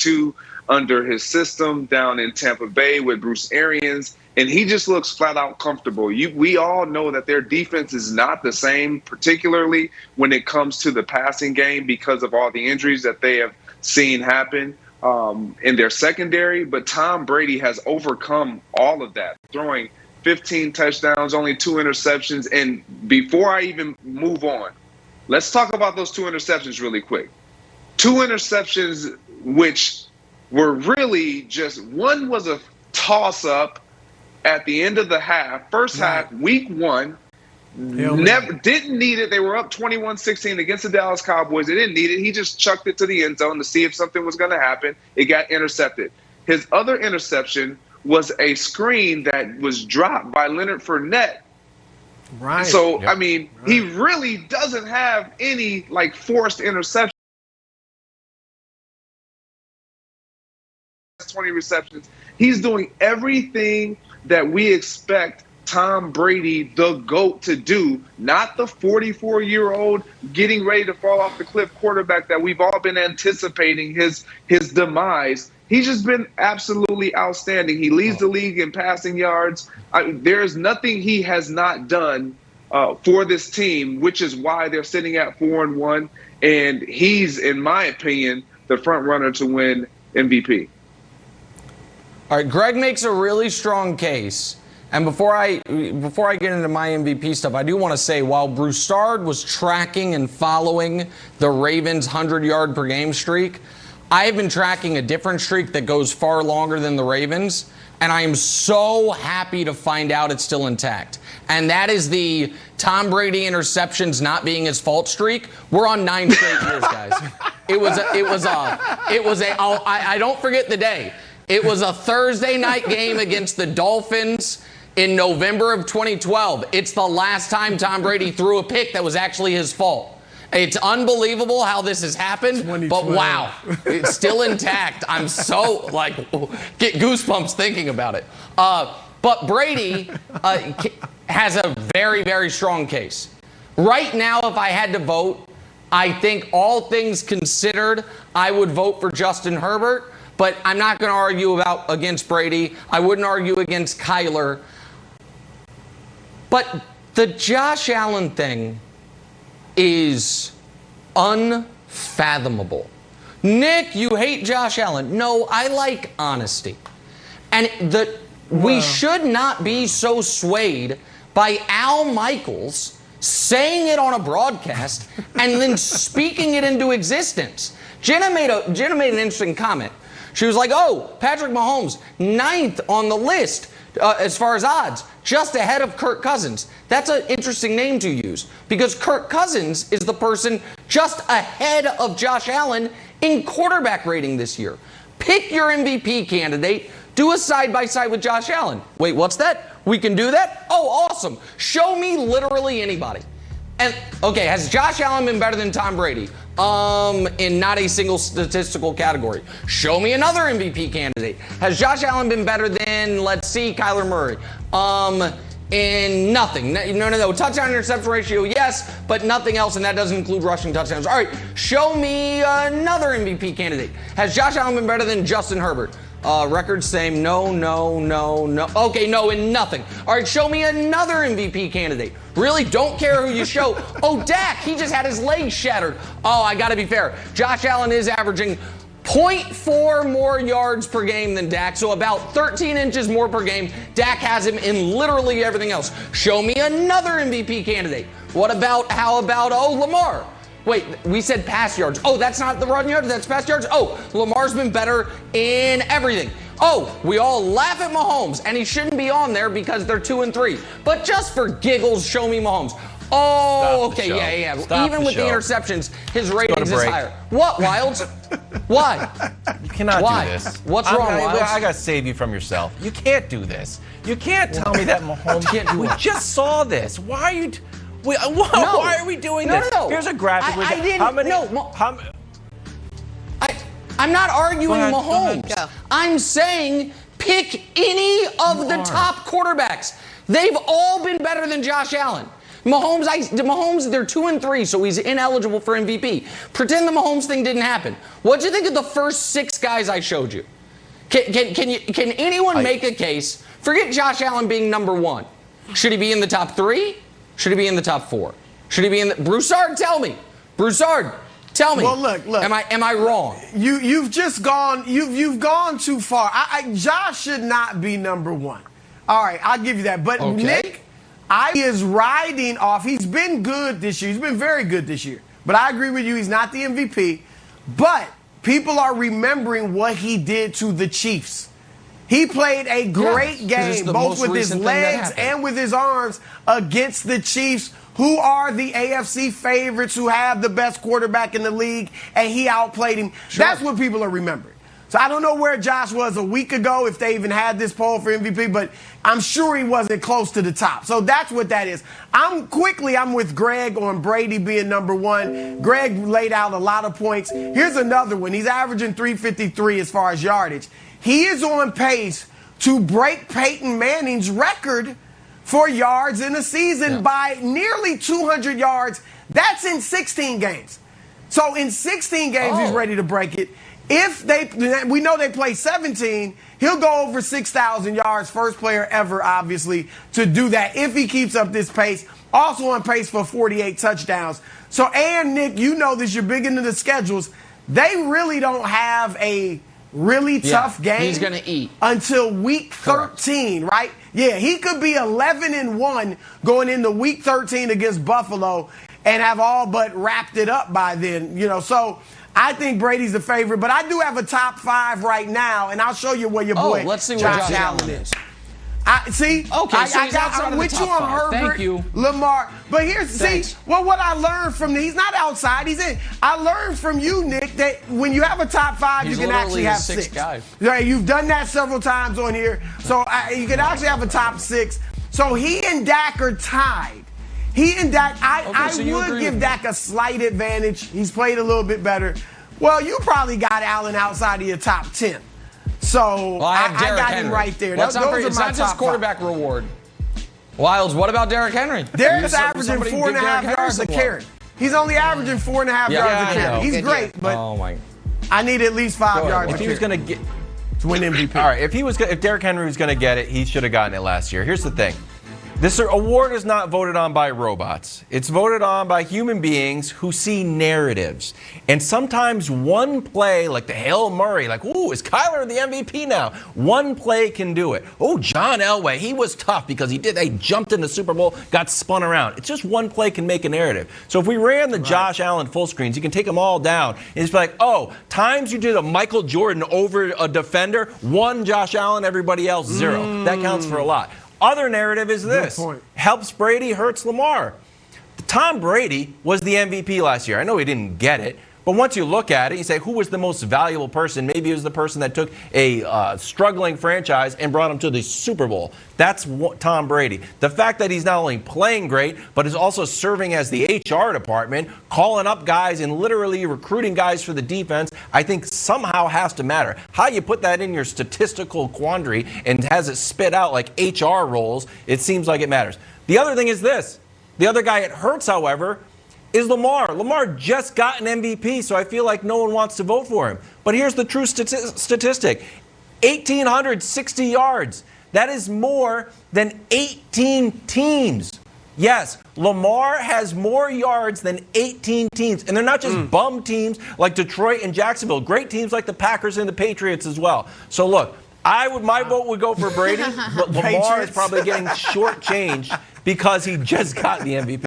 2 under his system down in Tampa Bay with Bruce Arians, and he just looks flat out comfortable. We all know that their defense is not the same, particularly when it comes to the passing game because of all the injuries that they have seen happen in their secondary. But Tom Brady has overcome all of that, throwing 15 touchdowns, only 2 interceptions. And before I even move on, let's talk about those 2 interceptions really quick. 2 interceptions which were really just, one was a toss-up at the end of the half, first half, week 1. Didn't need it. They were up 21-16 against the Dallas Cowboys. They didn't need it. He just chucked it to the end zone to see if something was going to happen. It got intercepted. His other interception was a screen that was dropped by Leonard Fournette. Right. So, I mean, he really doesn't have any, forced interceptions. 20 receptions. He's doing everything that we expect Tom Brady, the GOAT, to do, not the 44-year-old getting ready to fall off the cliff quarterback that we've all been anticipating his demise. He's just been absolutely outstanding. He leads the league in passing yards. There's nothing he has not done for this team, which is why they're sitting at 4-1. And he's, in my opinion, the front runner to win MVP. All right, Greg makes a really strong case. And before I get into my MVP stuff, I do want to say, while Broussard was tracking and following the Ravens' 100-yard per game streak, I have been tracking a different streak that goes far longer than the Ravens, and I am so happy to find out it's still intact. And that is the Tom Brady interceptions not being his fault streak. We're on 9 straight years, guys. I don't forget the day. It was a Thursday night game against the Dolphins in November of 2012. It's the last time Tom Brady threw a pick that was actually his fault. It's unbelievable how this has happened, but wow, it's still intact. I'm so, get goosebumps thinking about it. But Brady has a very, very strong case. Right now, if I had to vote, I think all things considered, I would vote for Justin Herbert. But I'm not going to argue against Brady. I wouldn't argue against Kyler. But the Josh Allen thing is unfathomable. Nick, you hate Josh Allen. No, I like honesty. And we should not be so swayed by Al Michaels saying it on a broadcast and then speaking it into existence. Jenna made an interesting comment. She was like, oh, Patrick Mahomes, 9th on the list as far as odds, just ahead of Kirk Cousins. That's an interesting name to use because Kirk Cousins is the person just ahead of Josh Allen in quarterback rating this year. Pick your MVP candidate. Do a side-by-side with Josh Allen. Wait, what's that? We can do that? Oh, awesome. Show me literally anybody. And, okay, has Josh Allen been better than Tom Brady? In not a single statistical category. Show me another MVP candidate. Has Josh Allen been better than, let's see, Kyler Murray? In nothing. No. Touchdown interception ratio, yes, but nothing else, and that doesn't include rushing touchdowns. All right, show me another MVP candidate. Has Josh Allen been better than Justin Herbert? Records same. No. Okay, no, in nothing. All right, show me another MVP candidate. Really, don't care who you show. Oh, Dak, he just had his legs shattered. Oh, I got to be fair. Josh Allen is averaging 0.4 more yards per game than Dak, so about 13 inches more per game. Dak has him in literally everything else. Show me another MVP candidate. How about Lamar? Wait, we said pass yards. Oh, that's not the run yards, that's pass yards? Oh, Lamar's been better in everything. Oh, we all laugh at Mahomes, and he shouldn't be on there because they're 2 and 3. But just for giggles, show me Mahomes. Oh, okay, yeah. Even with the interceptions, his ratings is higher. What, Wilds? Why? You cannot do this. What's wrong, Wilds? I got to save you from yourself. You can't do this. You can't tell me that Mahomes can't do it. We just saw this. Why are you... Why are we doing this? No. Here's a graphic. I'm not arguing Mahomes. Go. I'm saying pick any of the top quarterbacks. They've all been better than Josh Allen. Mahomes, they're 2-3, so he's ineligible for MVP. Pretend the Mahomes thing didn't happen. What'd you think of the first 6 guys I showed you? Can anyone make a case? Forget Josh Allen being number 1. Should he be in the top 3? Should he be in the top 4? Should he be in the Broussard? Tell me. Broussard, tell me. Well, look. Am I wrong? You've just gone. You've gone too far. Josh should not be number 1. All right, I'll give you that. But okay. Nick, he is riding off. He's been good this year. He's been very good this year. But I agree with you. He's not the MVP. But people are remembering what he did to the Chiefs. He played a great game, both with his legs and with his arms, against the Chiefs, who are the AFC favorites, who have the best quarterback in the league, and he outplayed him. Sure. That's what people are remembering. So I don't know where Josh was a week ago, if they even had this poll for MVP, but I'm sure he wasn't close to the top. So that's what that is. I'm with Greg on Brady being number 1. Greg laid out a lot of points. Here's another one. He's averaging 353 as far as yardage. He is on pace to break Peyton Manning's record for yards in a season by nearly 200 yards. That's in 16 games. So in 16 games, he's ready to break it. We know they play 17, he'll go over 6,000 yards, first player ever, obviously, to do that if he keeps up this pace. Also on pace for 48 touchdowns. So, and Nick, you know this, you're big into the schedules. They really don't have a really tough game. He's going to eat until week 13, right? Yeah, he could be 11-1 going into week 13 against Buffalo and have all but wrapped it up by then, so I think Brady's the favorite, but I do have a top 5 right now, and I'll show you where your boy let's see where Josh Allen is. I'm with you on Herbert, Thank you. Lamar. But here's, what I learned from he's not outside, he's in. I learned from you, Nick, that when you have a top 5, you can actually have 6. Guy. Right, you've done that several times on here. So you can actually have a top 6. So he and Dak are tied. He and Dak, I would give Dak a slight advantage. He's played a little bit better. Well, you probably got Allen outside of your top 10. So I got him right there. It's not just quarterback reward. Wilds, what about Derrick Henry? Derrick's averaging 4.5 yards a carry. He's only averaging 4.5 yards a carry. He's great, but I need at least 5 yards. If he was going to get to win MVP. All right, if Derrick Henry was going to get it, he should have gotten it last year. Here's the thing. This award is not voted on by robots. It's voted on by human beings who see narratives. And sometimes one play, like the Hail Murray, like, ooh, is Kyler the MVP now? One play can do it. Oh, John Elway, he was tough because they jumped in the Super Bowl, got spun around. It's just one play can make a narrative. So if we ran the Josh Allen full screens, you can take them all down. And it's like, times you did a Michael Jordan over a defender, 1 Josh Allen, everybody else 0. That counts for a lot. Other narrative is this. Helps Brady, hurts Lamar. Tom Brady was the MVP last year. I know he didn't get it, but once you look at it, you say, who was the most valuable person? Maybe it was the person that took a struggling franchise and brought him to the Super Bowl. That's Tom Brady. The fact that he's not only playing great, but is also serving as the HR department, calling up guys and literally recruiting guys for the defense, I think somehow has to matter. How you put that in your statistical quandary and has it spit out like HR roles, it seems like it matters. The other thing is this. The other guy it hurts, however, is Lamar. Lamar just got an MVP, so I feel like no one wants to vote for him. But here's the true statistic. 1,860 yards. That is more than 18 teams. Yes, Lamar has more yards than 18 teams. And they're not just bum teams like Detroit and Jacksonville. Great teams like the Packers and the Patriots as well. So look, my vote would go for Brady, but Lamar is probably getting shortchanged because he just got the MVP.